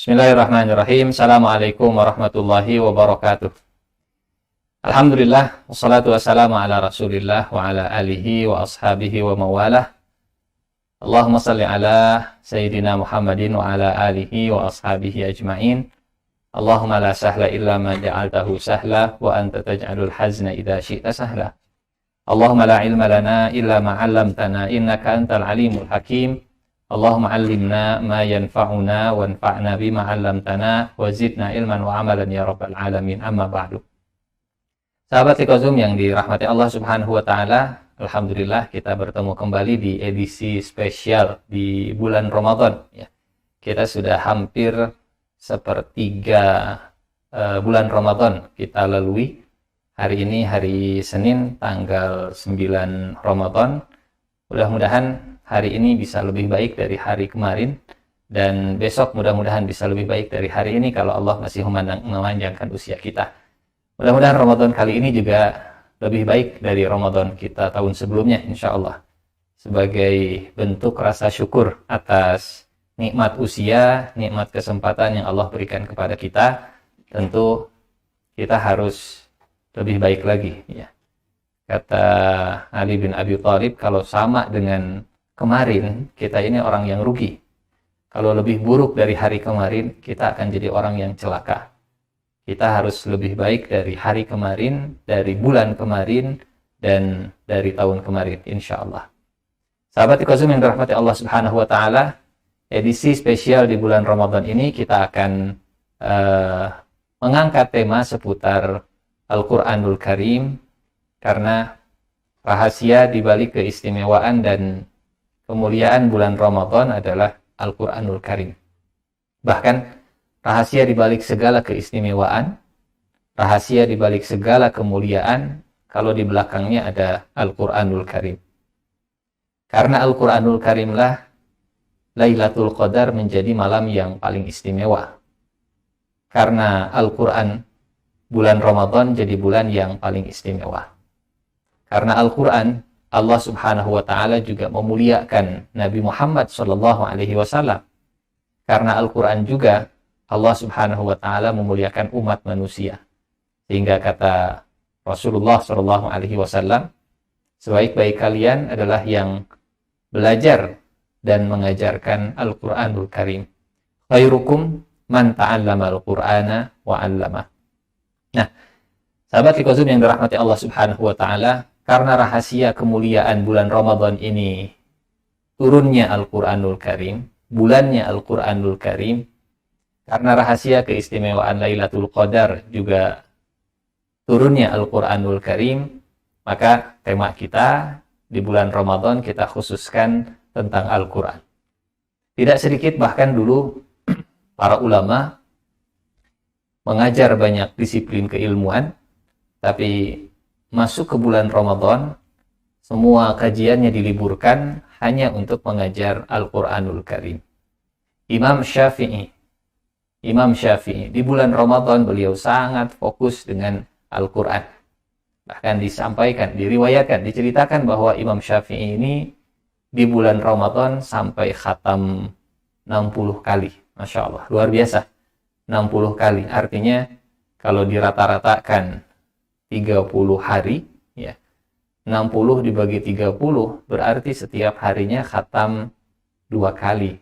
Bismillahirrahmanirrahim. Assalamualaikum warahmatullahi wabarakatuh. Alhamdulillah, wassalatu wassalamu ala rasulillah wa ala alihi wa ashabihi wa mawalah. Allahumma salli ala Sayyidina Muhammadin wa ala alihi wa ashabihi ajma'in. Allahumma la sahla illa ma ja'altahu sahla wa anta taj'alul hazna idha syi'ta sahla. Allahumma la ilma lana illa ma 'allamtana innaka antal alimul hakim. Allahumma 'allimna ma yanfa'una wanfa'na bima 'allamtana wa zidna ilman wa 'amalan ya rabbal alamin. Amma ba'du. Sahabat Likozum yang dirahmati Allah Subhanahu wa taala, alhamdulillah kita bertemu kembali di edisi spesial di bulan Ramadan ya. Kita sudah hampir sepertiga bulan Ramadan kita lalui. Hari ini hari Senin tanggal 9 Ramadan. Mudah-mudahan hari ini bisa lebih baik dari hari kemarin, dan besok mudah-mudahan bisa lebih baik dari hari ini kalau Allah masih memanjangkan usia kita. Mudah-mudahan Ramadan kali ini juga lebih baik dari Ramadan kita tahun sebelumnya, insya Allah. Sebagai bentuk rasa syukur atas nikmat usia, nikmat kesempatan yang Allah berikan kepada kita, tentu kita harus lebih baik lagi. Ya. Kata Ali bin Abi Thalib, kalau sama dengan kemarin, kita ini orang yang rugi. Kalau lebih buruk dari hari kemarin, kita akan jadi orang yang celaka. Kita harus lebih baik dari hari kemarin, dari bulan kemarin, dan dari tahun kemarin, insya Allah. Sahabat Likozum yang dirahmati Allah Subhanahu wa taala, edisi spesial di bulan Ramadan ini kita akan mengangkat tema seputar Al-Quranul Karim, karena rahasia dibalik keistimewaan dan kemuliaan bulan Ramadan adalah Al-Quranul Karim. Bahkan rahasia dibalik segala keistimewaan, rahasia dibalik segala kemuliaan, kalau di belakangnya ada Al-Quranul Karim. Karena Al-Quranul Karim lah Lailatul Qadar menjadi malam yang paling istimewa. Karena Al-Quran, bulan Ramadan jadi bulan yang paling istimewa. Karena Al-Quran, Allah Subhanahu wa taala juga memuliakan Nabi Muhammad sallallahu alaihi wasallam. Karena Al-Qur'an juga Allah Subhanahu wa taala memuliakan umat manusia. Sehingga kata Rasulullah sallallahu alaihi wasallam, sebaik-baik kalian adalah yang belajar dan mengajarkan Al-Qur'anul Karim. Khairukum man ta'allama al-Qur'ana wa 'allama. Nah, sahabat Likozum yang dirahmati Allah Subhanahu wa taala, karena rahasia kemuliaan bulan Ramadan ini turunnya Al-Quranul Karim, bulannya Al-Quranul Karim, karena rahasia keistimewaan Lailatul Qadar juga turunnya Al-Quranul Karim, maka tema kita di bulan Ramadan kita khususkan tentang Al-Quran. Tidak sedikit bahkan dulu para ulama mengajar banyak disiplin keilmuan, tapi masuk ke bulan Ramadan, semua kajiannya diliburkan hanya untuk mengajar Al-Quranul Karim. Imam Syafi'i di bulan Ramadan beliau sangat fokus dengan Al-Quran. Bahkan disampaikan, diriwayatkan, diceritakan bahwa Imam Syafi'i ini di bulan Ramadan sampai khatam 60 kali. Masya Allah, luar biasa. 60 kali, artinya kalau dirata-ratakan 30 hari, ya. 60 dibagi 30 berarti setiap harinya khatam 2 kali.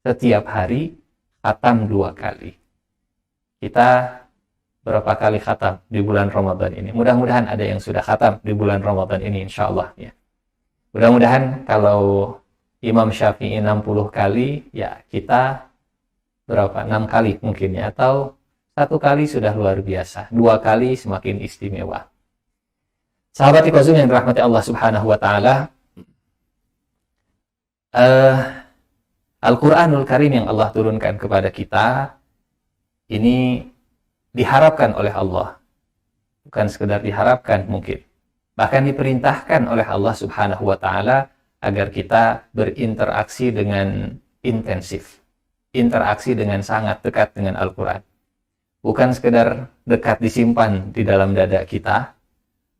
Setiap hari khatam 2 kali. Kita berapa kali khatam di bulan Ramadan ini? Mudah-mudahan ada yang sudah khatam di bulan Ramadan ini, insya Allah. Ya. Mudah-mudahan kalau Imam Syafi'i 60 kali, ya kita berapa? 6 kali mungkin ya, atau 1 kali sudah luar biasa, 2 kali semakin istimewa. Sahabat Likozum yang dirahmati Allah Subhanahu wa taala, Al-Quranul Karim yang Allah turunkan kepada kita ini diharapkan oleh Allah. Bukan sekedar diharapkan mungkin, bahkan diperintahkan oleh Allah Subhanahu wa taala agar kita berinteraksi dengan intensif, interaksi dengan sangat dekat dengan Al-Quran. Bukan sekedar dekat disimpan di dalam dada kita,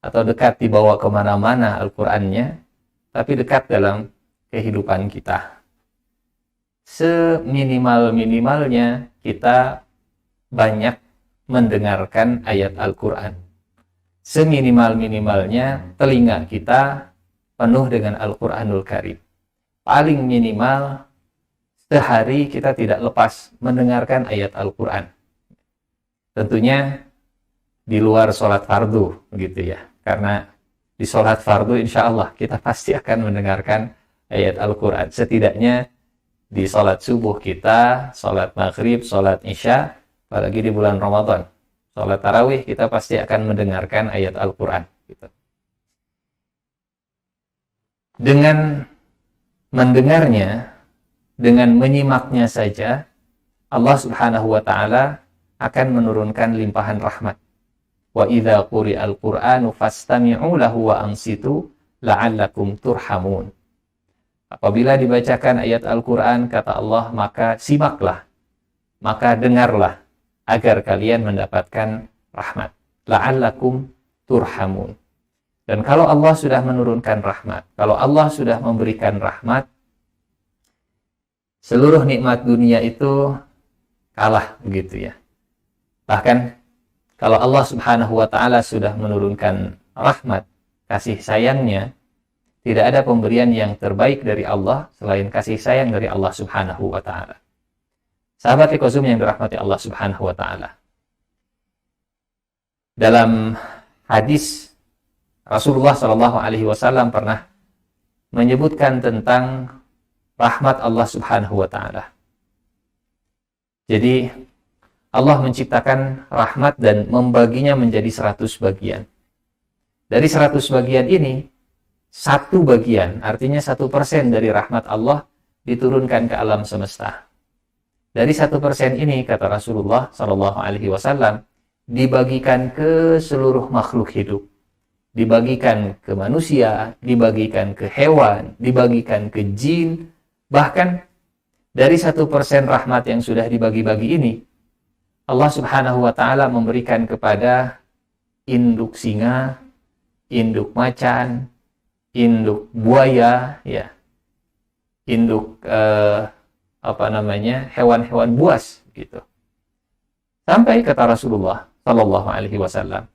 atau dekat dibawa kemana-mana Al-Qurannya, tapi dekat dalam kehidupan kita. seminimal-minimalnya kita banyak mendengarkan ayat Al-Quran. Seminimal-minimalnya telinga kita penuh dengan Al-Quranul Karim. Paling minimal sehari kita tidak lepas mendengarkan ayat Al-Quran. Tentunya di luar sholat fardu, gitu ya. Karena di sholat fardu insya Allah kita pasti akan mendengarkan ayat Al-Quran. Setidaknya di sholat subuh kita, sholat maghrib, sholat isya, apalagi di bulan Ramadan. Sholat tarawih kita pasti akan mendengarkan ayat Al-Quran. Gitu. Dengan mendengarnya, dengan menyimaknya saja, Allah Subhanahu wa Ta'ala akan menurunkan limpahan rahmat. Wa idza quri'al Qur'anu fastami'u lahu wa ansitu la'allakum turhamun. Apabila dibacakan ayat Al-Qur'an, kata Allah, maka simaklah, maka dengarlah agar kalian mendapatkan rahmat. La'allakum turhamun. Dan kalau Allah sudah menurunkan rahmat, kalau Allah sudah memberikan rahmat, seluruh nikmat dunia itu kalah, begitu ya. Bahkan kalau Allah Subhanahu wa Ta'ala sudah menurunkan rahmat, kasih sayangnya, tidak ada pemberian yang terbaik dari Allah selain kasih sayang dari Allah Subhanahu wa Ta'ala. Sahabat Iqozum yang dirahmati Allah Subhanahu wa Ta'ala, dalam hadis Rasulullah Shallallahu Alaihi Wasallam pernah menyebutkan tentang rahmat Allah Subhanahu wa Ta'ala. Jadi Allah menciptakan rahmat dan membaginya menjadi 100 bagian. Dari 100 bagian ini, 1 bagian, artinya 1% dari rahmat Allah diturunkan ke alam semesta. Dari 1% ini, kata Rasulullah Shallallahu Alaihi Wasallam, dibagikan ke seluruh makhluk hidup. Dibagikan ke manusia, dibagikan ke hewan, dibagikan ke jin. Bahkan dari 1% rahmat yang sudah dibagi-bagi ini, Allah Subhanahu wa Ta'ala memberikan kepada induk singa, induk macan, induk buaya, ya, induk hewan-hewan buas, gitu. Sampai kata Rasulullah Sallallahu Alaihi Wasallam,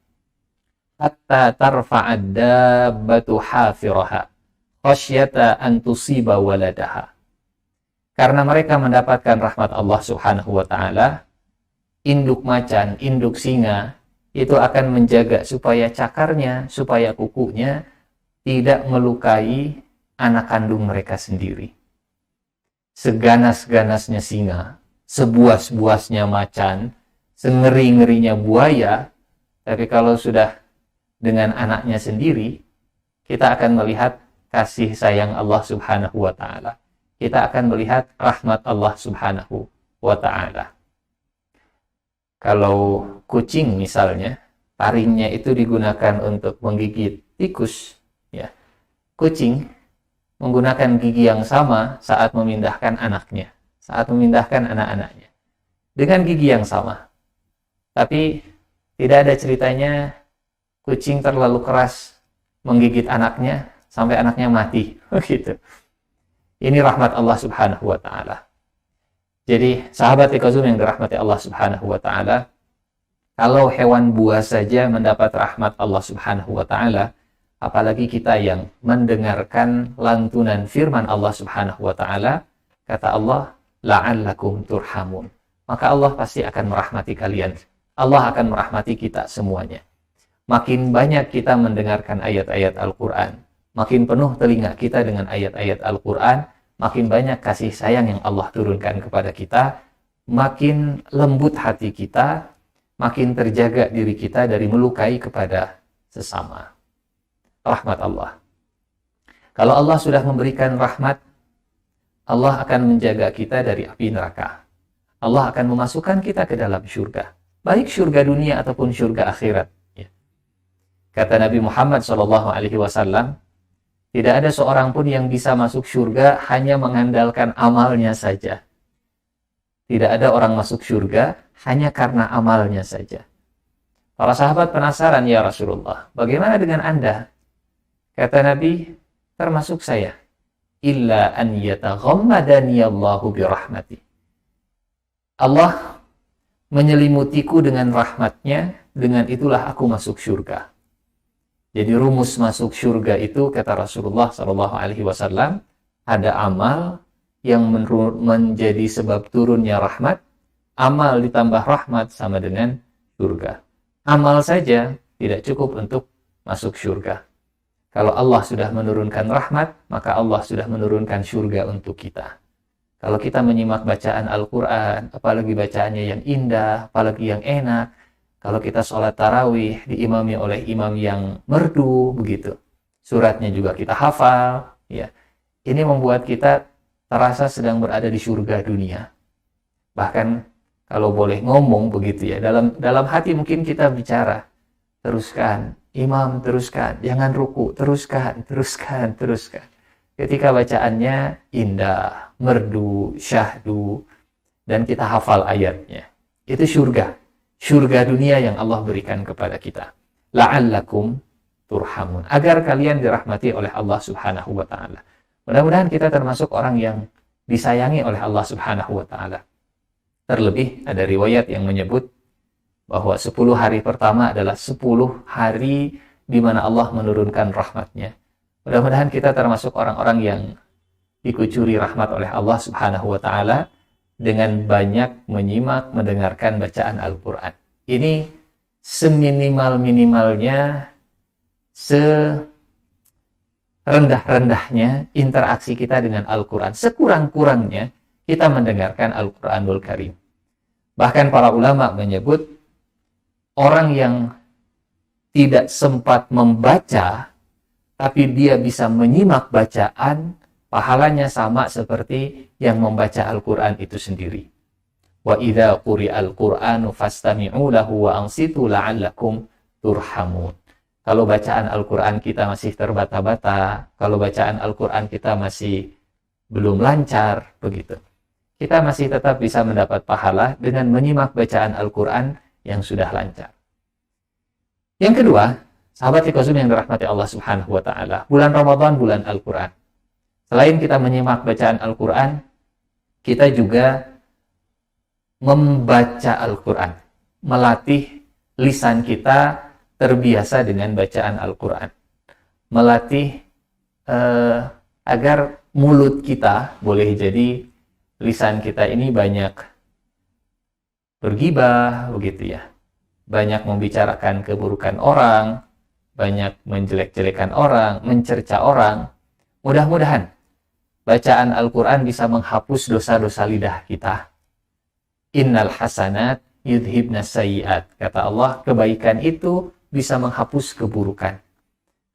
hatta tarfa'ad dabbatu hafiraha khasyata an tusiba waladaha. Karena mereka mendapatkan rahmat Allah Subhanahu wa Ta'ala, induk macan, induk singa itu akan menjaga supaya cakarnya, supaya kukunya tidak melukai anak kandung mereka sendiri. Seganas-ganasnya singa, sebuas-buasnya macan, sengeri-ngerinya buaya, tapi kalau sudah dengan anaknya sendiri, kita akan melihat kasih sayang Allah Subhanahu wa Ta'ala. Kita akan melihat rahmat Allah Subhanahu wa Ta'ala. Kalau kucing misalnya, taringnya itu digunakan untuk menggigit tikus, ya. Kucing menggunakan gigi yang sama saat memindahkan anaknya, saat memindahkan anak-anaknya, dengan gigi yang sama. Tapi tidak ada ceritanya kucing terlalu keras menggigit anaknya sampai anaknya mati, gitu. Ini rahmat Allah Subhanahu wa Ta'ala. Jadi sahabat Iqozum yang dirahmati Allah Subhanahu wa Ta'ala, kalau hewan buas saja mendapat rahmat Allah Subhanahu wa Ta'ala, apalagi kita yang mendengarkan lantunan firman Allah Subhanahu wa Ta'ala, kata Allah, la'allakum turhamun. Maka Allah pasti akan merahmati kalian. Allah akan merahmati kita semuanya. Makin banyak kita mendengarkan ayat-ayat Al-Quran, makin penuh telinga kita dengan ayat-ayat Al-Quran, makin banyak kasih sayang yang Allah turunkan kepada kita, makin lembut hati kita, makin terjaga diri kita dari melukai kepada sesama. Rahmat Allah. Kalau Allah sudah memberikan rahmat, Allah akan menjaga kita dari api neraka. Allah akan memasukkan kita ke dalam syurga, baik syurga dunia ataupun syurga akhirat. Kata Nabi Muhammad SAW, tidak ada seorang pun yang bisa masuk syurga hanya mengandalkan amalnya saja. Tidak ada orang masuk syurga hanya karena amalnya saja. Para sahabat penasaran, ya Rasulullah, bagaimana dengan Anda? Kata Nabi, termasuk saya. illa an yataghammadani Allahu birahmati. Allah menyelimutiku dengan rahmatnya, dengan itulah aku masuk surga. Jadi rumus masuk surga itu, kata Rasulullah SAW, ada amal yang menjadi sebab turunnya rahmat. Amal ditambah rahmat sama dengan surga. Amal saja tidak cukup untuk masuk surga. Kalau Allah sudah menurunkan rahmat, maka Allah sudah menurunkan surga untuk kita. Kalau kita menyimak bacaan Al-Quran, apalagi bacaannya yang indah, apalagi yang enak, kalau kita sholat tarawih diimami oleh imam yang merdu, begitu. Suratnya juga kita hafal, ya. Ini membuat kita terasa sedang berada di surga dunia. Bahkan kalau boleh ngomong begitu ya, dalam hati mungkin kita bicara, teruskan, imam teruskan, jangan ruku, teruskan. Ketika bacaannya indah, merdu, syahdu, dan kita hafal ayatnya. Itu surga dunia yang Allah berikan kepada kita. La'allakum turhamun, agar kalian dirahmati oleh Allah Subhanahu wa taala. Mudah-mudahan kita termasuk orang yang disayangi oleh Allah Subhanahu wa taala. Terlebih ada riwayat yang menyebut bahwa 10 hari pertama adalah 10 hari di mana Allah menurunkan rahmatnya. Mudah-mudahan kita termasuk orang-orang yang dikucuri rahmat oleh Allah Subhanahu wa taala dengan banyak menyimak, mendengarkan bacaan Al-Qur'an. Ini seminimal-minimalnya, serendah-rendahnya interaksi kita dengan Al-Qur'an. Sekurang-kurangnya kita mendengarkan Al-Qur'anul Karim. Bahkan para ulama menyebut orang yang tidak sempat membaca tapi dia bisa menyimak bacaan, pahalanya sama seperti yang membaca Al-Quran itu sendiri. Wa idza quri'al Qur'anu fastami'u lahu wa ansitu la'allakum turhamun. Kalau bacaan Al-Quran kita masih terbata-bata, kalau bacaan Al-Quran kita masih belum lancar, begitu, kita masih tetap bisa mendapat pahala dengan menyimak bacaan Al-Quran yang sudah lancar. Yang kedua, sahabat Iqazum yang dirahmati Allah Subhanahu wa taala, bulan Ramadan bulan Al-Qur'an. Selain kita menyimak bacaan Al-Qur'an, kita juga membaca Al-Qur'an, melatih lisan kita terbiasa dengan bacaan Al-Qur'an. Melatih agar mulut kita, boleh jadi lisan kita ini banyak bergibah, begitu ya. Banyak membicarakan keburukan orang, banyak menjelek-jelekan orang, mencerca orang. Mudah-mudahan bacaan Al-Quran bisa menghapus dosa-dosa lidah kita. Innal hasanat yudhibnas sayyiat. Kata Allah, kebaikan itu bisa menghapus keburukan.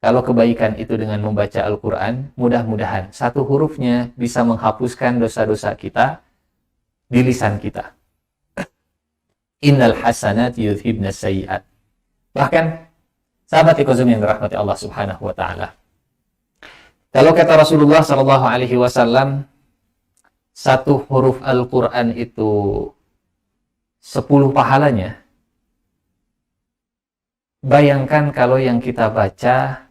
Kalau kebaikan itu dengan membaca Al-Quran, mudah-mudahan satu hurufnya bisa menghapuskan dosa-dosa kita di lisan kita. Innal hasanat yudhibnas sayyiat. Bahkan sahabat Iqazum yang dirahmati Allah Subhanahu wa taala, kalau kata Rasulullah sallallahu alaihi wasallam, satu huruf Al-Qur'an itu 10 pahalanya. Bayangkan kalau yang kita baca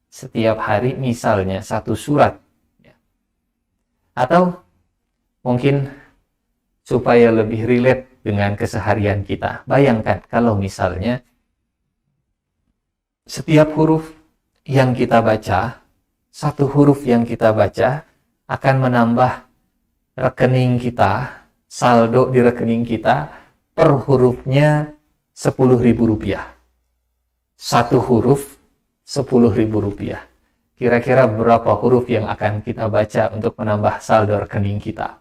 setiap hari misalnya satu surat, atau mungkin supaya lebih relate dengan keseharian kita, bayangkan kalau misalnya setiap huruf yang kita baca, satu huruf yang kita baca akan menambah rekening kita, saldo di rekening kita per hurufnya Rp10.000. Satu huruf Rp10.000. Kira-kira berapa huruf yang akan kita baca untuk menambah saldo rekening kita?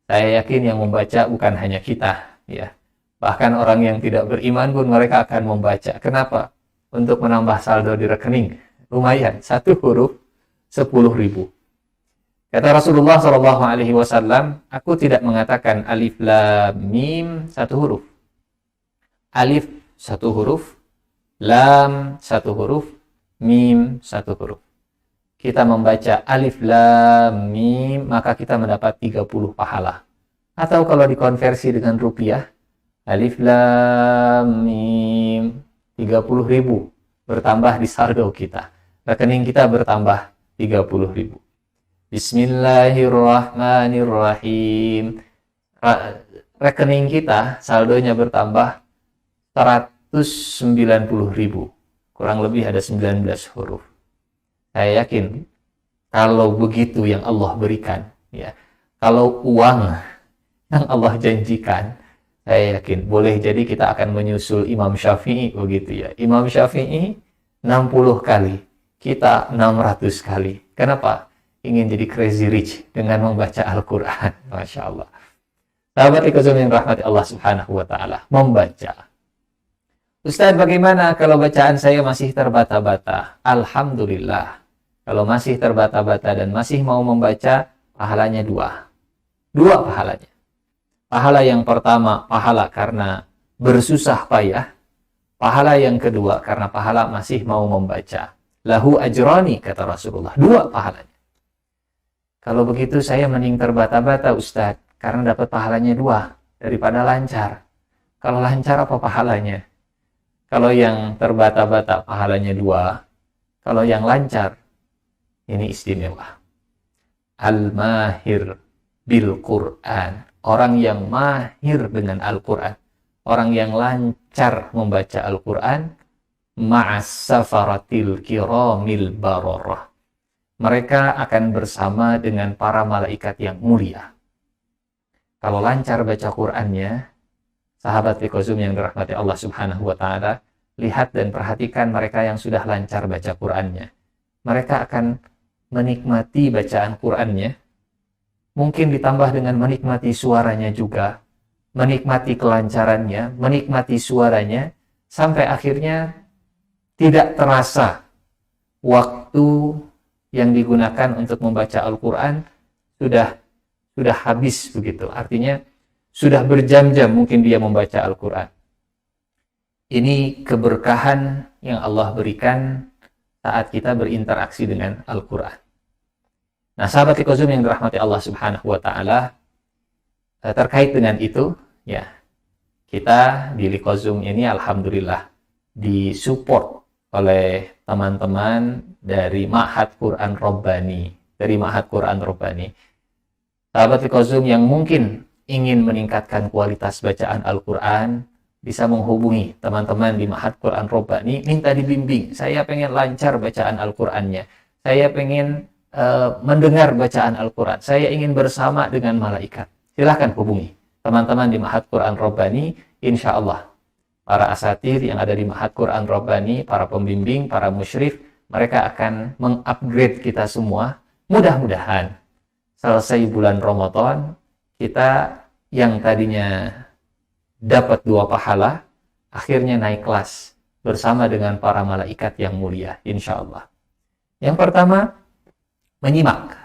Saya yakin yang membaca bukan hanya kita, ya. Bahkan orang yang tidak beriman pun mereka akan membaca. Kenapa? Untuk menambah saldo di rekening. Lumayan, satu huruf 10.000. Kata Rasulullah SAW, aku tidak mengatakan alif lam mim satu huruf. Alif satu huruf, lam satu huruf, mim satu huruf. Kita membaca alif lam mim, maka kita mendapat 30 pahala. Atau kalau dikonversi dengan rupiah, alif lam mim 30.000 bertambah di saldo kita. Rekening kita bertambah 30.000. Bismillahirrahmanirrahim. Rekening kita saldonya bertambah 190.000. Kurang lebih ada 19 huruf. Saya yakin kalau begitu yang Allah berikan, ya. Kalau uang yang Allah janjikan, saya yakin boleh jadi kita akan menyusul Imam Syafi'i begitu ya. Imam Syafi'i 60 kali, kita 600 kali. Kenapa? Ingin jadi crazy rich dengan membaca Al-Quran. Masya Allah. Sahabat ikhwan yang rahmati Allah subhanahu wa ta'ala. Membaca. Ustaz, bagaimana kalau bacaan saya masih terbata-bata? Alhamdulillah. Kalau masih terbata-bata dan masih mau membaca, pahalanya dua. Dua pahalanya. Pahala yang pertama, pahala karena bersusah payah. Pahala yang kedua, karena pahala masih mau membaca. Lahu ajrani, kata Rasulullah. Dua pahalanya. Kalau begitu saya mending terbata-bata, Ustaz, karena dapat pahalanya dua daripada lancar. Kalau lancar apa pahalanya? Kalau yang terbata-bata pahalanya dua, kalau yang lancar ini istimewa. Al-mahir bil Quran, orang yang mahir dengan Al-Quran, orang yang lancar membaca Al-Quran, ma'as safaratil kiramil bararah. Mereka akan bersama dengan para malaikat yang mulia. Kalau lancar baca Qur'annya, sahabat Fiqhuzum yang dirahmati Allah subhanahu wa ta'ala, lihat dan perhatikan mereka yang sudah lancar baca Qur'annya. Mereka akan menikmati bacaan Qur'annya, mungkin ditambah dengan menikmati suaranya juga, menikmati kelancarannya, menikmati suaranya, sampai akhirnya tidak terasa waktu yang digunakan untuk membaca Al-Quran sudah habis begitu. Artinya sudah berjam-jam mungkin dia membaca Al-Quran. Ini keberkahan yang Allah berikan saat kita berinteraksi dengan Al-Quran. Nah, sahabat Liqozum yang dirahmati Allah subhanahu wa ta'ala, terkait dengan itu, ya, kita di Liqozum ini alhamdulillah disupport oleh teman-teman dari Ma'had Quran Rabbani, Sahabat Liqozum yang mungkin ingin meningkatkan kualitas bacaan Al-Quran, bisa menghubungi teman-teman di Ma'had Quran Rabbani, minta dibimbing. Saya pengen lancar bacaan Al-Qurannya. Saya pengen mendengar bacaan Al-Quran. Saya ingin bersama dengan malaikat. Silahkan hubungi teman-teman di Ma'had Quran Rabbani. Insya Allah para asatir yang ada di Ma'had Quran Rabbani, para pembimbing, para musyrif, mereka akan mengupgrade kita semua. Mudah-mudahan selesai bulan Ramadan, kita yang tadinya dapat 2 pahala, akhirnya naik kelas bersama dengan para malaikat yang mulia, insya Allah. Yang pertama, menyimak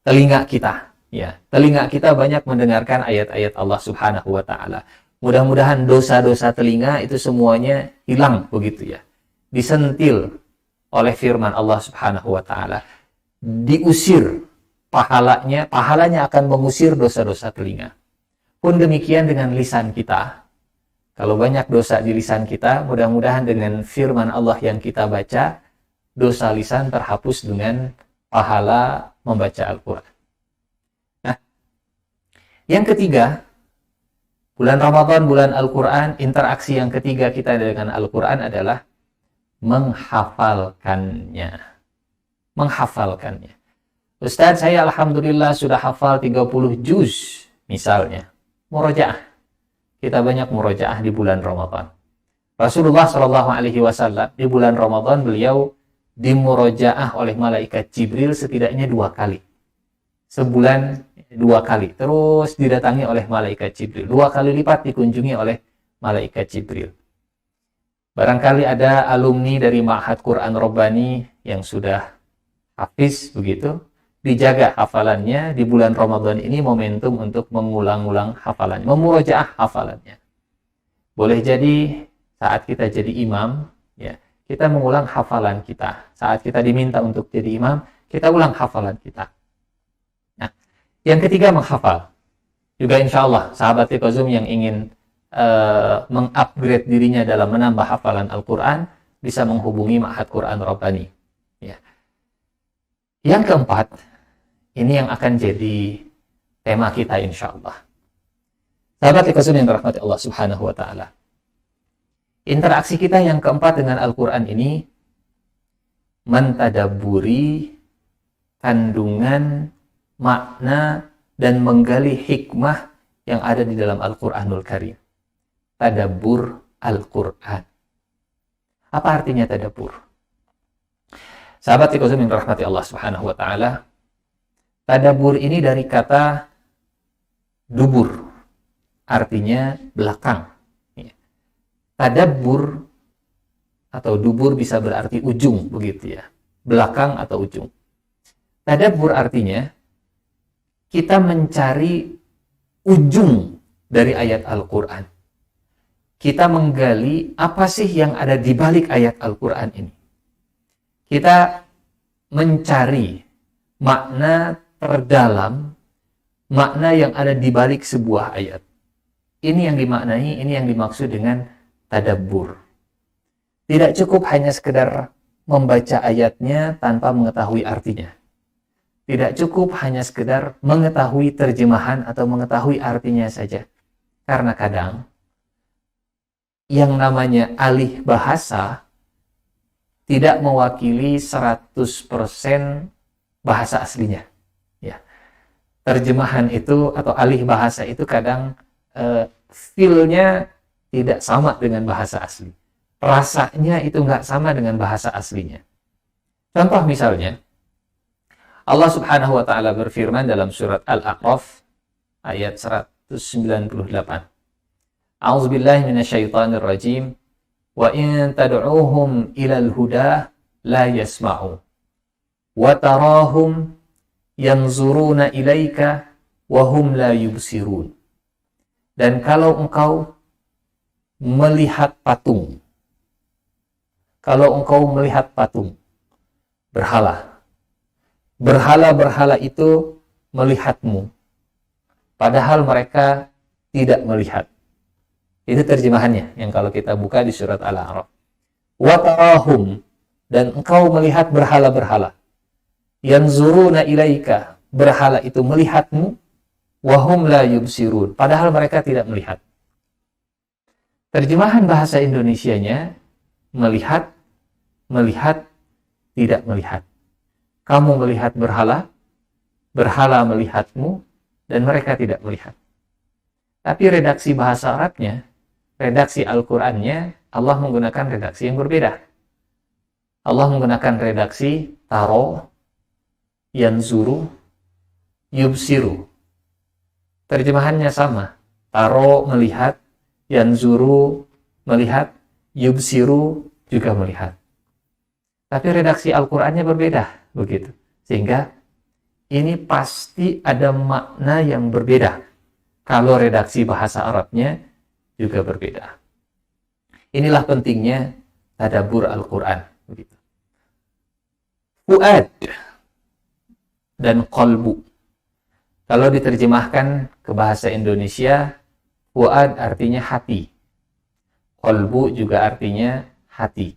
telinga kita. Ya, telinga kita banyak mendengarkan ayat-ayat Allah subhanahu wa ta'ala. Mudah-mudahan dosa-dosa telinga itu semuanya hilang begitu ya. Disentil oleh firman Allah subhanahu wa ta'ala. Diusir pahalanya akan mengusir dosa-dosa telinga. Pun demikian dengan lisan kita. Kalau banyak dosa di lisan kita, mudah-mudahan dengan firman Allah yang kita baca, dosa lisan terhapus dengan pahala membaca Al-Quran. Nah, yang ketiga, bulan Ramadan, bulan Al-Quran, interaksi yang ketiga kita dengan Al-Quran adalah menghafalkannya. Ustaz, saya alhamdulillah sudah hafal 30 juz, misalnya. Murojaah. Kita banyak murojaah di bulan Ramadan. Rasulullah SAW di bulan Ramadan beliau dimurojaah oleh malaikat Jibril setidaknya 2 kali. Sebulan 2 kali. Terus didatangi oleh malaikat Jibril. 2 kali lipat dikunjungi oleh malaikat Jibril. Barangkali ada alumni dari Ma'had Quran Rabbani yang sudah hafiz begitu. Dijaga hafalannya di bulan Ramadan ini, momentum untuk mengulang-ulang hafalannya, memurojaah hafalannya. Boleh jadi saat kita jadi imam, ya, kita mengulang hafalan kita. Saat kita diminta untuk jadi imam, kita ulang hafalan kita. Nah, yang ketiga menghafal. Juga insya Allah sahabat Liqozum yang ingin mengupgrade dirinya dalam menambah hafalan Al-Quran bisa menghubungi Ma'had Quran Rabbani. Ya. Yang keempat, Ini yang akan jadi tema kita insya Allah. Sahabat Ikhlas yang dirahmati Allah Subhanahu wa Ta'ala. Interaksi kita yang keempat dengan Al-Quran ini mentadabburi kandungan, makna, dan menggali hikmah yang ada di dalam Al-Quranul Karim. Tadabbur Al-Quran. Apa artinya tadabbur? Sahabat Ikhlas yang dirahmati Allah Subhanahu wa Ta'ala, tadabbur ini dari kata dubur, artinya belakang. Tadabbur atau dubur bisa berarti ujung, begitu ya, belakang atau ujung. Tadabbur artinya kita mencari ujung dari ayat Al-Quran. Kita menggali apa sih yang ada di balik ayat Al-Quran ini. Kita mencari makna terdalam, makna yang ada di balik sebuah ayat. Ini yang dimaknai, ini yang dimaksud dengan tadabbur. Tidak cukup hanya sekedar membaca ayatnya tanpa mengetahui artinya. Tidak cukup hanya sekedar mengetahui terjemahan atau mengetahui artinya saja. Karena kadang yang namanya alih bahasa tidak mewakili 100% bahasa aslinya. Ya. Terjemahan itu atau alih bahasa itu kadang feel-nya tidak sama dengan bahasa asli. Rasanya itu nggak sama dengan bahasa aslinya. Contoh misalnya, Allah Subhanahu wa Ta'ala berfirman dalam surat Al-A'raf ayat 198. A'udzubillahi minasyaitonir rajim. Wa in tad'uuhum ilal huda la yasma'u. Wa tarahum yanzuruna ilaika wa hum la yubsirun. Dan kalau engkau melihat patung, berhala itu melihatmu, padahal mereka tidak melihat. Itu terjemahannya yang kalau kita buka di surat Al-A'raf. Wa tarahum, dan engkau melihat berhala-berhala. Yanzuruna ilaika, berhala itu melihatmu, wa hum la yubsirun, padahal mereka tidak melihat. Terjemahan bahasa Indonesianya melihat, tidak melihat. Kamu melihat berhala, berhala melihatmu, dan mereka tidak melihat. Tapi redaksi bahasa Arabnya, redaksi Al-Qurannya, Allah menggunakan redaksi yang berbeda. Allah menggunakan redaksi taro, yanzuru, yubsiru. Terjemahannya sama. Taro melihat, yanzuru melihat, yubsiru juga melihat. Tapi redaksi Al-Qurannya berbeda, begitu. Sehingga ini pasti ada makna yang berbeda. Kalau redaksi bahasa Arabnya juga berbeda. Inilah pentingnya tadabbur Al-Quran. Begitu. Fuad dan qalbu. Kalau diterjemahkan ke bahasa Indonesia, fuad artinya hati. Qalbu juga artinya hati.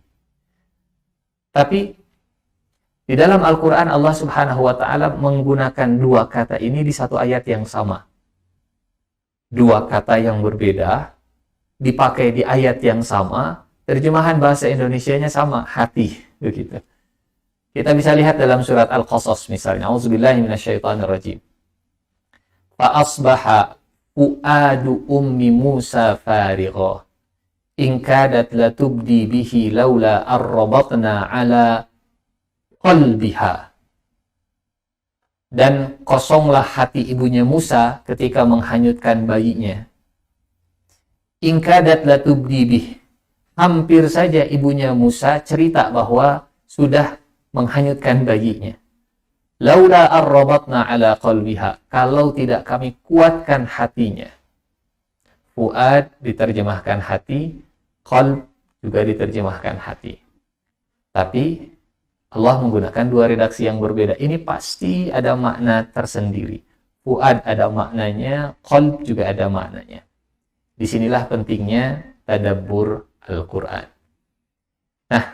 Tapi di dalam Al-Quran Allah Subhanahu wa Ta'ala menggunakan dua kata ini di satu ayat yang sama. Dua kata yang berbeda dipakai di ayat yang sama, terjemahan bahasa Indonesianya sama, hati, begitu. Kita bisa lihat dalam surat Al-Qasas misalnya, A'udzubillahi minasyaitonirrajim. Fa asbaha fuadu ummi Musa farigha in kadat latubdi bihi laula arrabatna ala qalbiha. Dan kosonglah hati ibunya Musa ketika menghanyutkan bayinya. In kadat latubdi bih. Hampir saja ibunya Musa cerita bahwa sudah menghanyutkan bayinya. Laula arrabatna ala qalbiha. Kalau tidak kami kuatkan hatinya. Fuad diterjemahkan hati, qalb juga diterjemahkan hati. Tapi Allah menggunakan dua redaksi yang berbeda. Ini pasti ada makna tersendiri. Fuad ada maknanya, qalb juga ada maknanya. Disinilah pentingnya tadabbur Al-Quran. Nah,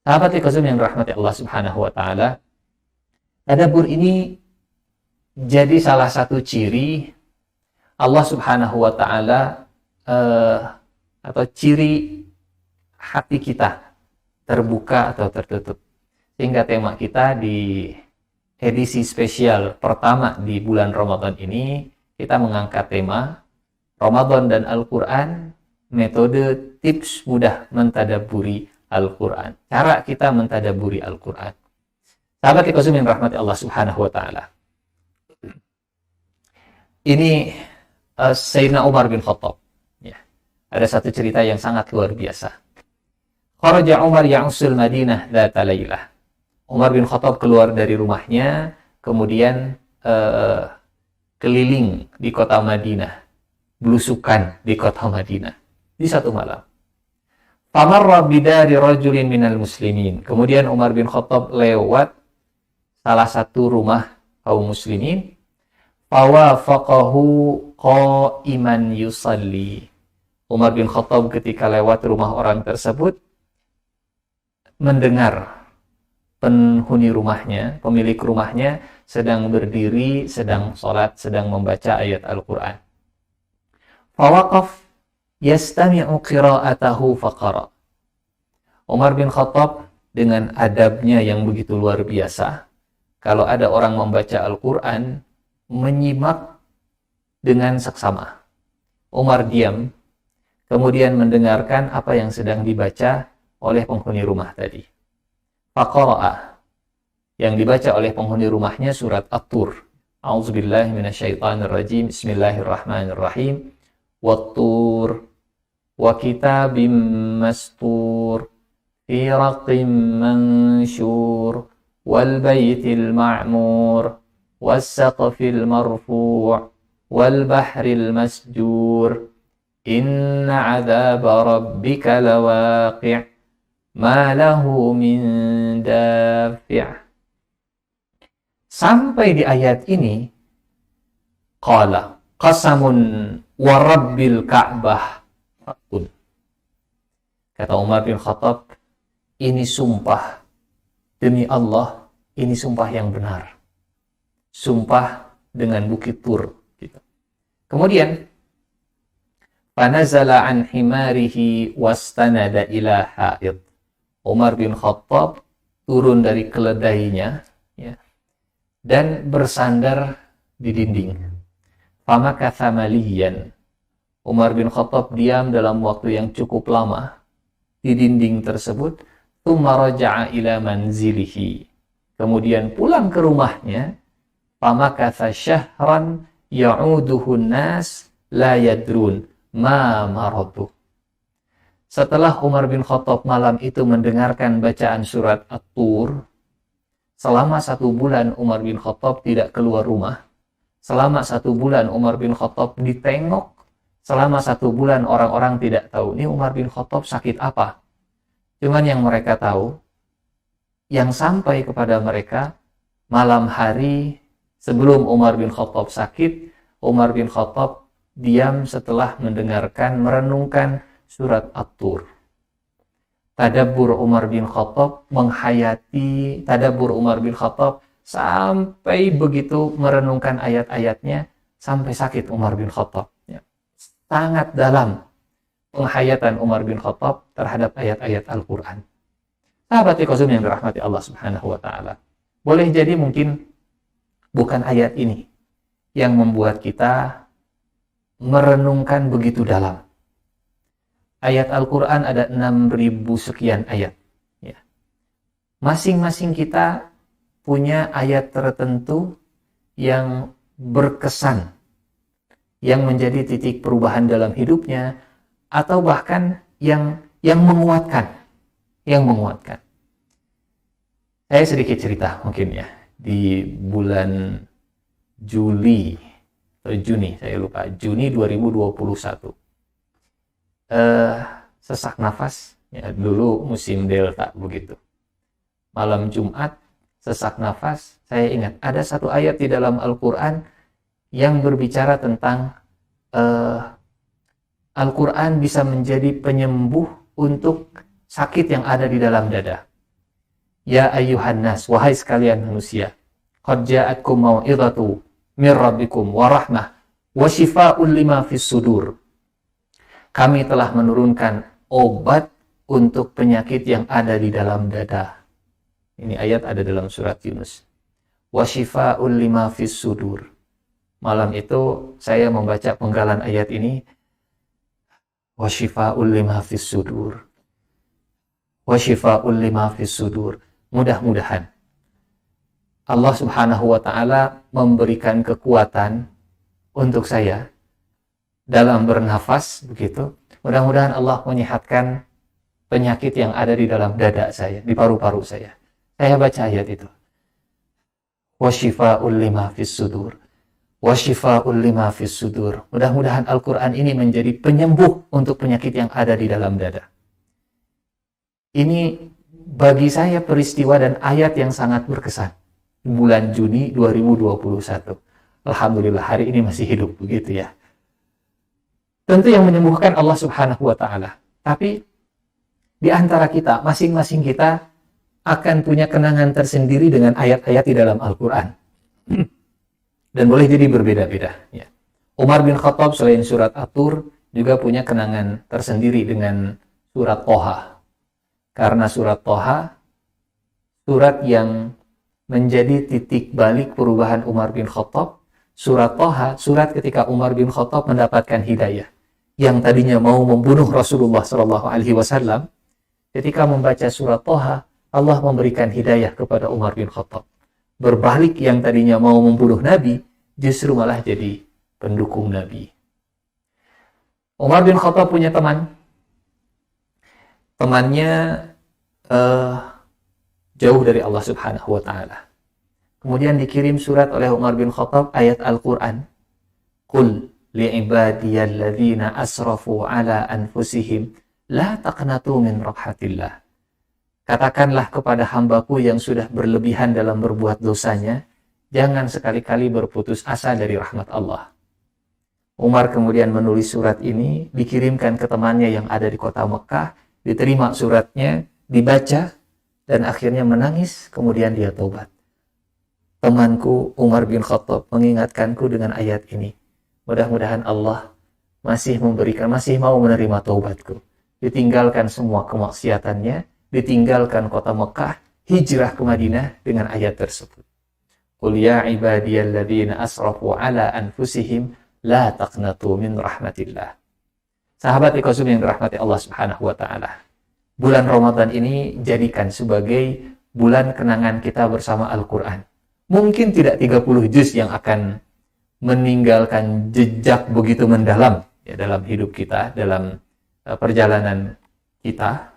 sahabat Ikhlas yang dirahmati Allah Subhanahu wa Ta'ala, tadabbur ini jadi salah satu ciri Allah Subhanahu wa Ta'ala, atau ciri hati kita terbuka atau tertutup. Sehingga tema kita di edisi spesial pertama di bulan Ramadan ini, kita mengangkat tema Ramadan dan Al-Quran, metode tips mudah mentadaburi Al-Quran. Cara kita mentadaburi Al-Quran. Sahabat yang rahmati Allah Subhanahu wa Ta'ala. Ini Sayyidina Umar bin Khattab. Ya. Ada satu cerita yang sangat luar biasa. Kharaja Umar ya'usul Madinah dzata lailah. Umar bin Khattab keluar dari rumahnya, kemudian keliling di kota Madinah, belusukan di kota Madinah di satu malam. Famarra bidari rajulin minal muslimin. Kemudian Umar bin Khattab lewat salah satu rumah kaum muslimin. Fawafaqahu qa'iman yusalli. Umar bin Khattab ketika lewat rumah orang tersebut mendengar penghuni rumahnya, pemilik rumahnya sedang berdiri, sedang sholat, sedang membaca ayat Al-Quran. Fawaqaf yastami'u qira'atahu faqara. Umar bin Khattab dengan adabnya yang begitu luar biasa, kalau ada orang membaca Al-Quran, menyimak dengan seksama. Umar diam, kemudian mendengarkan apa yang sedang dibaca oleh penghuni rumah tadi. Faqara'a, yang dibaca oleh penghuni rumahnya surat At-Tur. A'udzubillahi minasyaitonirrajim. Bismillahirrahmanirrahim. Wat-Tur wa kitabim mastur fi raqim mansyur wal baitil ma'mur was-saqfil marfu' wal bahril masjur inna 'adzaba rabbika lawaqi' ma lahu min dafi'. Sampai di ayat ini, qala qasamun wa rabbil ka'bah. Kata Umar bin Khattab, ini sumpah demi Allah, ini sumpah yang benar. Sumpah dengan Bukit Tur. Gitu. Kemudian, fanazala an himarihi wastanada ila ha'id. Umar bin Khattab turun dari keledainya, ya, dan bersandar di dinding. Famakatha maliyan. Umar bin Khattab diam dalam waktu yang cukup lama di dinding tersebut. Tsumma raja'a ila manzilihi. Kemudian pulang ke rumahnya. Famakatha syahran ya'uduhun nas la yadrun ma maradu. Setelah Umar bin Khattab malam itu mendengarkan bacaan surat At-Tur, selama 1 bulan Umar bin Khattab tidak keluar rumah. Selama 1 bulan Umar bin Khattab ditengok. Selama 1 bulan orang-orang tidak tahu, ini Umar bin Khattab sakit apa. Cuman yang mereka tahu, yang sampai kepada mereka, malam hari sebelum Umar bin Khattab sakit, Umar bin Khattab diam setelah mendengarkan, merenungkan surat At-Tur. Tadabbur Umar bin Khattab menghayati tadabbur Umar bin Khattab sampai begitu merenungkan ayat-ayatnya sampai sakit Umar bin Khattab. Ya. Sangat dalam penghayatan Umar bin Khattab terhadap ayat-ayat Al-Quran. Sahabat Qasum yang dirahmati Allah Subhanahu wa Ta'ala. Boleh jadi mungkin bukan ayat ini yang membuat kita merenungkan begitu dalam. Ayat Al-Quran ada 6.000 sekian ayat. Ya. Masing-masing kita punya ayat tertentu yang berkesan, yang menjadi titik perubahan dalam hidupnya, atau bahkan yang menguatkan. Yang menguatkan. Saya sedikit cerita mungkin ya. Di bulan Juli atau Juni, saya lupa, Juni 2021. Sesak nafas, ya, dulu musim Delta begitu. Malam Jumat, sesak nafas, saya ingat ada satu ayat di dalam Al-Quran yang berbicara tentang Al-Quran bisa menjadi penyembuh untuk sakit yang ada di dalam dada. Ya ayyuhan nas, wahai sekalian manusia, qad ja'atkum mau'izatu mir rabbikum wa rahmah wa shifaa'un lima fis sudur. Kami telah menurunkan obat untuk penyakit yang ada di dalam dada. Ini ayat ada dalam surat Yunus. Wa shifaa'un lima fis sudur. Malam itu saya membaca penggalan ayat ini. Wa shifaa'un lima fis sudur. Wa shifaa'un lima fis sudur. Mudah-mudahan Allah Subhanahu wa taala memberikan kekuatan untuk saya dalam bernafas begitu. Mudah-mudahan Allah menyehatkan penyakit yang ada di dalam dada saya, di paru-paru saya. Saya baca ayat itu. Wa shifaa'un lima fis sudur. Wa shifaa'un lima fis sudur. Mudah-mudahan Al-Qur'an ini menjadi penyembuh untuk penyakit yang ada di dalam dada. Ini bagi saya peristiwa dan ayat yang sangat berkesan. Bulan Juni 2021. Alhamdulillah hari ini masih hidup begitu ya. Tentu yang menyembuhkan Allah Subhanahu wa taala. Tapi di antara kita, masing-masing kita akan punya kenangan tersendiri dengan ayat-ayat di dalam Al-Qur'an. Dan boleh jadi berbeda-beda ya. Umar bin Khattab selain surat At-Tur juga punya kenangan tersendiri dengan surat Toha. Karena surat Toha surat yang menjadi titik balik perubahan Umar bin Khattab. Surat Toha, surat ketika Umar bin Khattab mendapatkan hidayah. Yang tadinya mau membunuh Rasulullah SAW, ketika membaca surat Toha, Allah memberikan hidayah kepada Umar bin Khattab. Berbalik yang tadinya mau membunuh Nabi, justru malah jadi pendukung Nabi. Umar bin Khattab punya teman. Temannya jauh dari Allah Subhanahu wa taala. Kemudian dikirim surat oleh Umar bin Khattab ayat Al-Qur'an. Qul li'ibadiyalladzina asrafu ala anfusihim la taqnatu min rahmatillah. Katakanlah kepada hambaku yang sudah berlebihan dalam berbuat dosanya, jangan sekali-kali berputus asa dari rahmat Allah. Umar kemudian menulis surat ini, dikirimkan ke temannya yang ada di kota Mekah, diterima suratnya, dibaca, dan akhirnya menangis, kemudian dia taubat. Temanku Umar bin Khattab mengingatkanku dengan ayat ini. Mudah-mudahan Allah masih mau menerima taubatku. Ditinggalkan semua kemaksiatannya, ditinggalkan kota Mekah, hijrah ke Madinah dengan ayat tersebut. Qul ya ibadiyalladzina asrafu ala anfusihim la taqnatu min rahmatillah. Sahabat Iqasum yang dirahmati Allah Subhanahu wa taala. Bulan Ramadan ini jadikan sebagai bulan kenangan kita bersama Al-Qur'an. Mungkin tidak 30 juz yang akan meninggalkan jejak begitu mendalam ya dalam hidup kita, dalam perjalanan kita.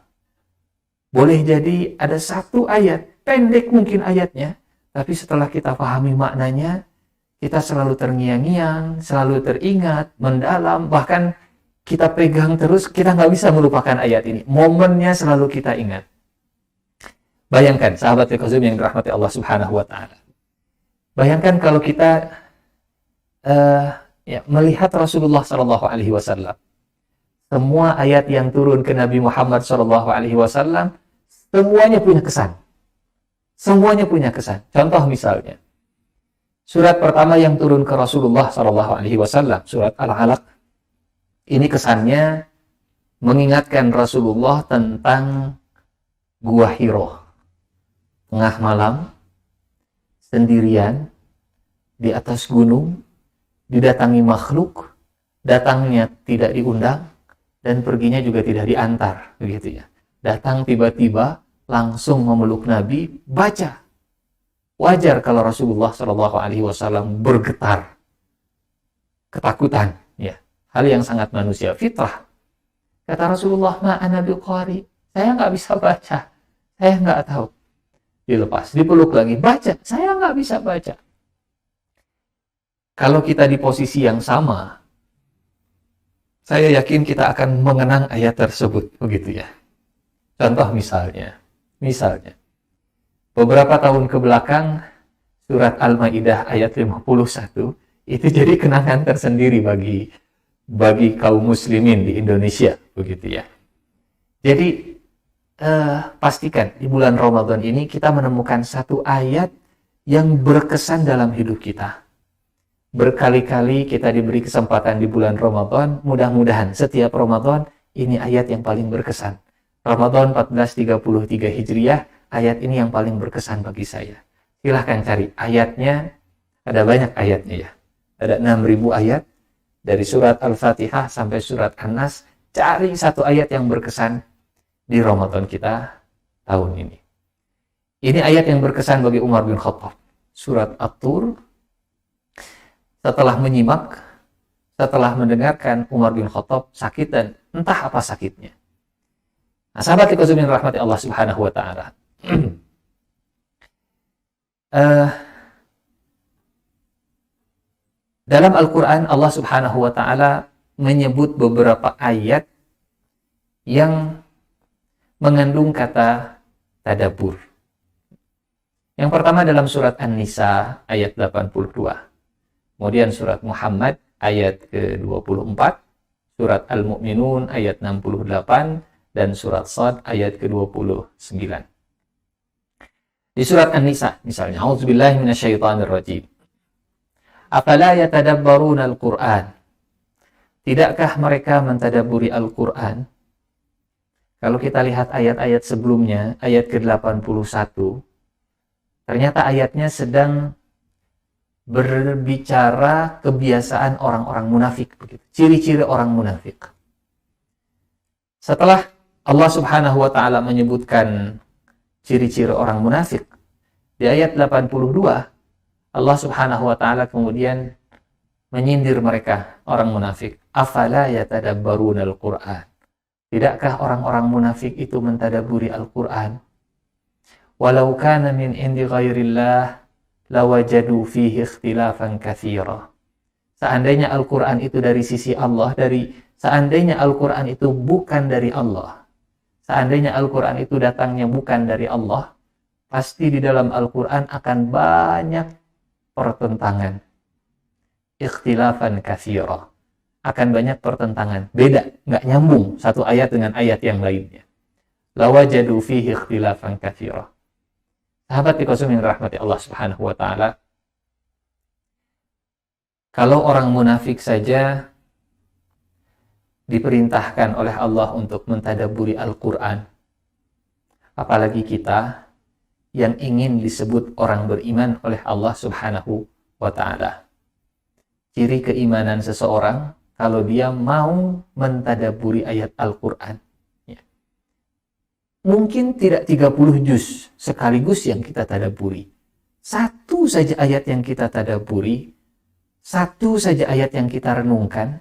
Boleh jadi ada satu ayat, pendek mungkin ayatnya, tapi setelah kita pahami maknanya, kita selalu terngiang-ngiang, selalu teringat, mendalam, bahkan kita pegang terus, kita nggak bisa melupakan ayat ini. Momennya selalu kita ingat. Bayangkan, sahabat Iqasum yang dirahmati Allah Subhanahu wa taala. Bayangkan kalau kita melihat Rasulullah SAW. Semua ayat yang turun ke Nabi Muhammad SAW, semuanya punya kesan. Semuanya punya kesan. Contoh misalnya, surat pertama yang turun ke Rasulullah SAW, surat Al-Alaq, ini kesannya mengingatkan Rasulullah tentang Gua Hiro. Tengah malam, sendirian, di atas gunung, didatangi makhluk, datangnya tidak diundang, dan perginya juga tidak diantar, begitu ya. Datang tiba-tiba, langsung memeluk Nabi, baca. Wajar kalau Rasulullah SAW bergetar, ketakutan, ya. Hal yang sangat manusia, fitrah. Kata Rasulullah, ma'ana biqari, saya nggak bisa baca, saya nggak tahu. Dilepas, dipeluk lagi, baca, saya nggak bisa baca. Kalau kita di posisi yang sama, saya yakin kita akan mengenang ayat tersebut, begitu ya. Contoh misalnya, beberapa tahun ke belakang, surat Al-Maidah ayat 51, itu jadi kenangan tersendiri bagi kaum muslimin di Indonesia, begitu ya. Jadi, pastikan di bulan Ramadan ini kita menemukan satu ayat yang berkesan dalam hidup kita. berkali-kali kita diberi kesempatan di bulan Ramadan, mudah-mudahan setiap Ramadan ini ayat yang paling berkesan. Ramadan 1433 Hijriah, ayat ini yang paling berkesan bagi saya. Silahkan cari ayatnya, ada banyak ayatnya ya. Ada 6.000 ayat, dari surat Al-Fatihah sampai surat An-Nas, cari satu ayat yang berkesan di Ramadan kita tahun ini. Ini ayat yang berkesan bagi Umar bin Khattab. Surat At-Tur, setelah menyimak, setelah mendengarkan, Umar bin Khattab sakit dan entah apa sakitnya. Nah, sahabat dikasihi rahmati Allah Subhanahu wa taala. Dalam Al-Qur'an Allah Subhanahu wa taala menyebut beberapa ayat yang mengandung kata tadabbur. Yang pertama dalam surat An-Nisa ayat 82. Kemudian surat Muhammad ayat ke-24, surat Al-Mu'minun ayat 68, dan surat Shad ayat ke-29. Di surat An-Nisa misalnya, A'udzubillahi minasyaitonirrajim. Afala yatadabbaruna al-Qur'an? Tidakkah mereka mentadabburi Al-Qur'an? Kalau kita lihat ayat-ayat sebelumnya, ayat ke-81, ternyata ayatnya sedang berbicara kebiasaan orang-orang munafik, begitu. Ciri-ciri orang munafik. Setelah Allah Subhanahu wa taala menyebutkan ciri-ciri orang munafik, di ayat 82 Allah Subhanahu wa taala kemudian menyindir mereka, orang munafik. Afala yatadabbaruna al-Qur'an? Tidakkah orang-orang munafik itu mentadabburi Al-Qur'an? Walau kana min indi ghairillah lawajadu fihi ikhtilafan katsira. Seandainya Al-Qur'an itu dari sisi Allah, seandainya Al-Qur'an itu bukan dari Allah, seandainya Al-Qur'an itu datangnya bukan dari Allah, pasti di dalam Al-Qur'an akan banyak pertentangan. Ikhtilafan katsira. Akan banyak pertentangan. Beda, nggak nyambung satu ayat dengan ayat yang lainnya. Lawajadu fihi ikhtilafan katsira. Sahabat dikasihi rahmati Allah Subhanahu wa taala, kalau orang munafik saja diperintahkan oleh Allah untuk mentadabburi Al-Qur'an, apalagi kita yang ingin disebut orang beriman oleh Allah Subhanahu wa taala. Ciri keimanan seseorang kalau dia mau mentadabburi ayat Al-Qur'an. Mungkin tidak 30 juz sekaligus yang kita tadabburi. Satu saja ayat yang kita tadabburi, satu saja ayat yang kita renungkan,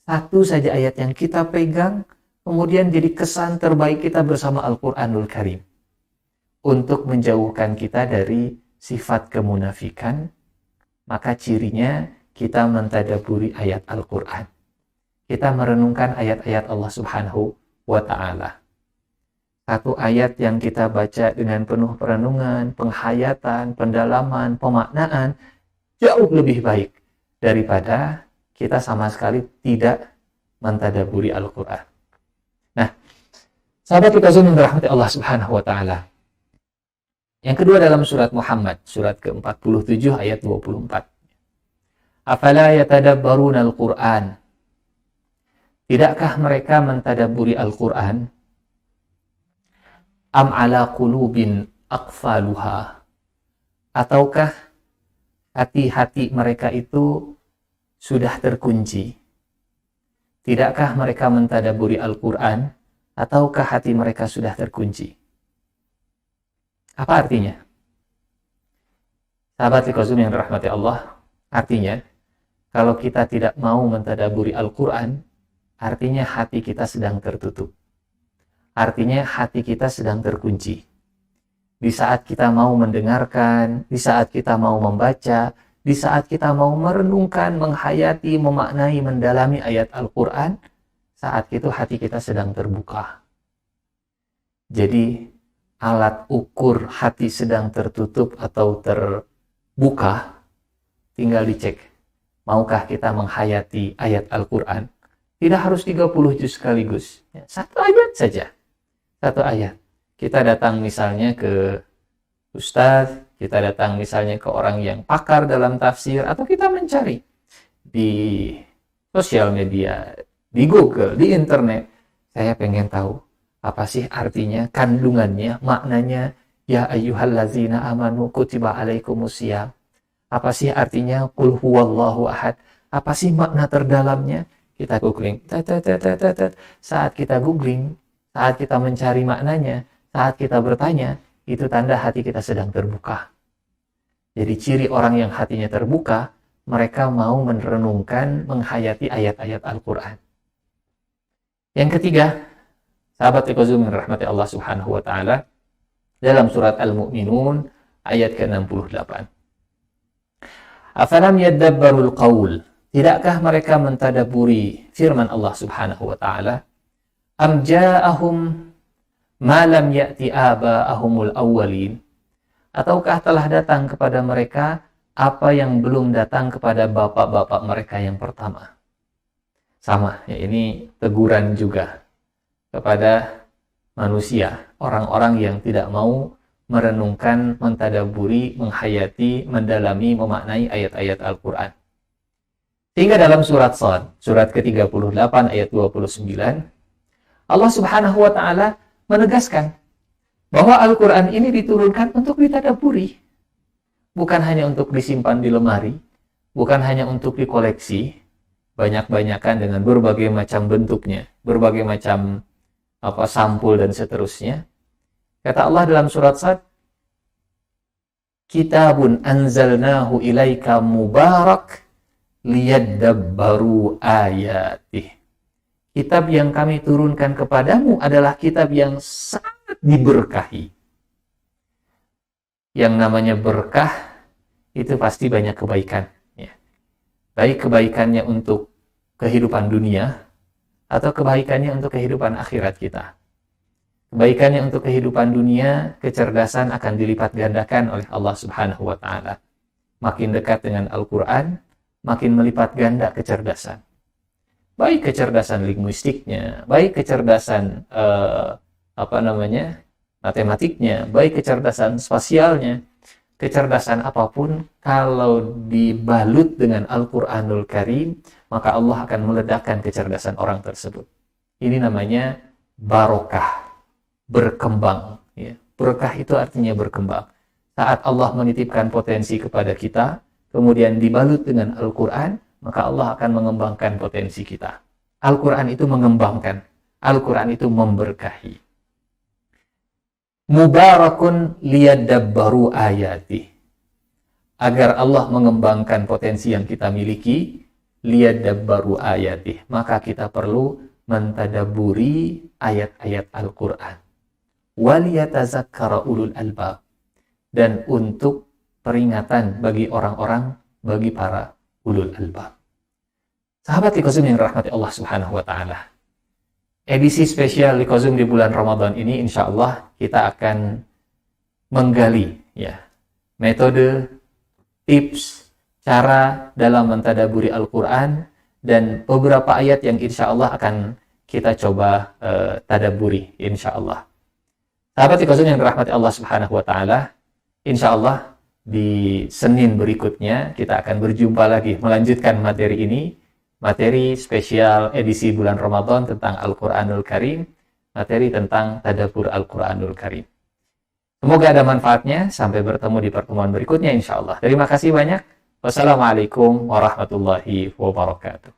satu saja ayat yang kita pegang, kemudian jadi kesan terbaik kita bersama Al-Qur'anul Karim. Untuk menjauhkan kita dari sifat kemunafikan, maka cirinya kita mentadabburi ayat Al-Qur'an. Kita merenungkan ayat-ayat Allah Subhanahu wa ta'ala. Satu ayat yang kita baca dengan penuh perenungan, penghayatan, pendalaman, pemaknaan, jauh lebih baik daripada kita sama sekali tidak mentadabburi Al-Qur'an. Nah, sahabat kita semua dirahmati Allah Subhanahu wa ta'ala. Yang kedua dalam surat Muhammad, surat ke-47 ayat 24. Afala yatadabbaruna al-Qur'an? Tidakkah mereka mentadabburi Al-Qur'an? Am ala qulubin aqfaluha? Ataukah hati-hati mereka itu sudah terkunci? Tidakkah mereka mentadabburi Al-Qur'an? Ataukah hati mereka sudah terkunci? Apa artinya? Sahabat Liqazum yang dirahmati Allah, artinya kalau kita tidak mau mentadabburi Al-Qur'an, artinya hati kita sedang tertutup. Artinya hati kita sedang terkunci. Di saat kita mau mendengarkan, di saat kita mau membaca, di saat kita mau merenungkan, menghayati, memaknai, mendalami ayat Al-Qur'an, saat itu hati kita sedang terbuka. Jadi alat ukur hati sedang tertutup atau terbuka tinggal dicek. Maukah kita menghayati ayat Al-Qur'an? Tidak harus 30 juz sekaligus. Satu ayat saja. Satu ayat. Kita datang misalnya ke ustadz, kita datang misalnya ke orang yang pakar dalam tafsir, atau kita mencari di sosial media, di Google, di internet. Saya pengen tahu apa sih artinya, kandungannya, maknanya, ya ayyuhallazina amanu kutiba alaikumusiyam. Apa sih artinya qul huwallahu ahad? Apa sih makna terdalamnya? Kita googling. Saat kita googling, saat kita mencari maknanya, saat kita bertanya, itu tanda hati kita sedang terbuka. Jadi ciri orang yang hatinya terbuka, mereka mau merenungkan, menghayati ayat-ayat Al-Quran. Yang ketiga, sahabat Iqazum yang rahmati Allah subhanahu wa ta'ala, dalam surat Al-Mu'minun ayat ke-68. Afalam yaddabbarul qaul, tidakkah mereka mentadaburi firman Allah subhanahu wa ta'ala, am ja'ahum ma lam ya'ti aba'ahumul awwalin, ataukah telah datang kepada mereka apa yang belum datang kepada bapak-bapak mereka yang pertama. Sama, ya, ini teguran juga kepada manusia, orang-orang yang tidak mau merenungkan, mentadaburi, menghayati, mendalami, memaknai ayat-ayat Al-Quran. Sehingga dalam surat Shad, surat ke-38 ayat 29, Allah subhanahu wa ta'ala menegaskan bahwa Al-Quran ini diturunkan untuk ditadaburi. Bukan hanya untuk disimpan di lemari, bukan hanya untuk dikoleksi, banyak-banyakan dengan berbagai macam bentuknya, berbagai macam sampul dan seterusnya. Kata Allah dalam surat Shad, Kitabun anzalnahu ilaika mubarak liyadabbaru ayatih. Kitab yang kami turunkan kepadamu adalah kitab yang sangat diberkahi. Yang namanya berkah itu pasti banyak kebaikan. Ya. Baik kebaikannya untuk kehidupan dunia atau kebaikannya untuk kehidupan akhirat kita. Kebaikannya untuk kehidupan dunia, kecerdasan akan dilipat gandakan oleh Allah subhanahu wa ta'ala. Makin dekat dengan Al-Quran, makin melipat ganda kecerdasan. Baik kecerdasan linguistiknya, baik kecerdasan matematiknya, baik kecerdasan spasialnya, kecerdasan apapun, kalau dibalut dengan Al-Quranul Karim, maka Allah akan meledakkan kecerdasan orang tersebut. Ini namanya barokah, berkembang. Ya. Berkah itu artinya berkembang. Saat Allah menitipkan potensi kepada kita, kemudian dibalut dengan Al-Quran, maka Allah akan mengembangkan potensi kita. Al-Quran itu mengembangkan. Al-Quran itu memberkahi. Mubarakun liyadabbaru ayati. Agar Allah mengembangkan potensi yang kita miliki, liyadabbaru ayati. Maka kita perlu mentadaburi ayat-ayat Al-Quran. Waliyatazakkara ulul albab. Dan untuk peringatan bagi orang-orang, bagi para ulul albab. Sahabat Liqazum yang rahmati Allah subhanahu wa ta'ala. Edisi spesial Liqazum di bulan Ramadan ini, insya Allah kita akan menggali ya metode, tips, cara dalam mentadaburi Al-Quran, dan beberapa ayat yang insya Allah akan kita coba tadaburi, insya Allah. Sahabat Liqazum yang rahmati Allah subhanahu wa ta'ala, insya Allah di Senin berikutnya kita akan berjumpa lagi melanjutkan materi ini, materi spesial edisi bulan Ramadan tentang Al-Quranul Karim, materi tentang tadabbur Al-Quranul Karim. Semoga ada manfaatnya. Sampai bertemu di pertemuan berikutnya insya Allah. Terima kasih banyak. Wassalamualaikum warahmatullahi wabarakatuh.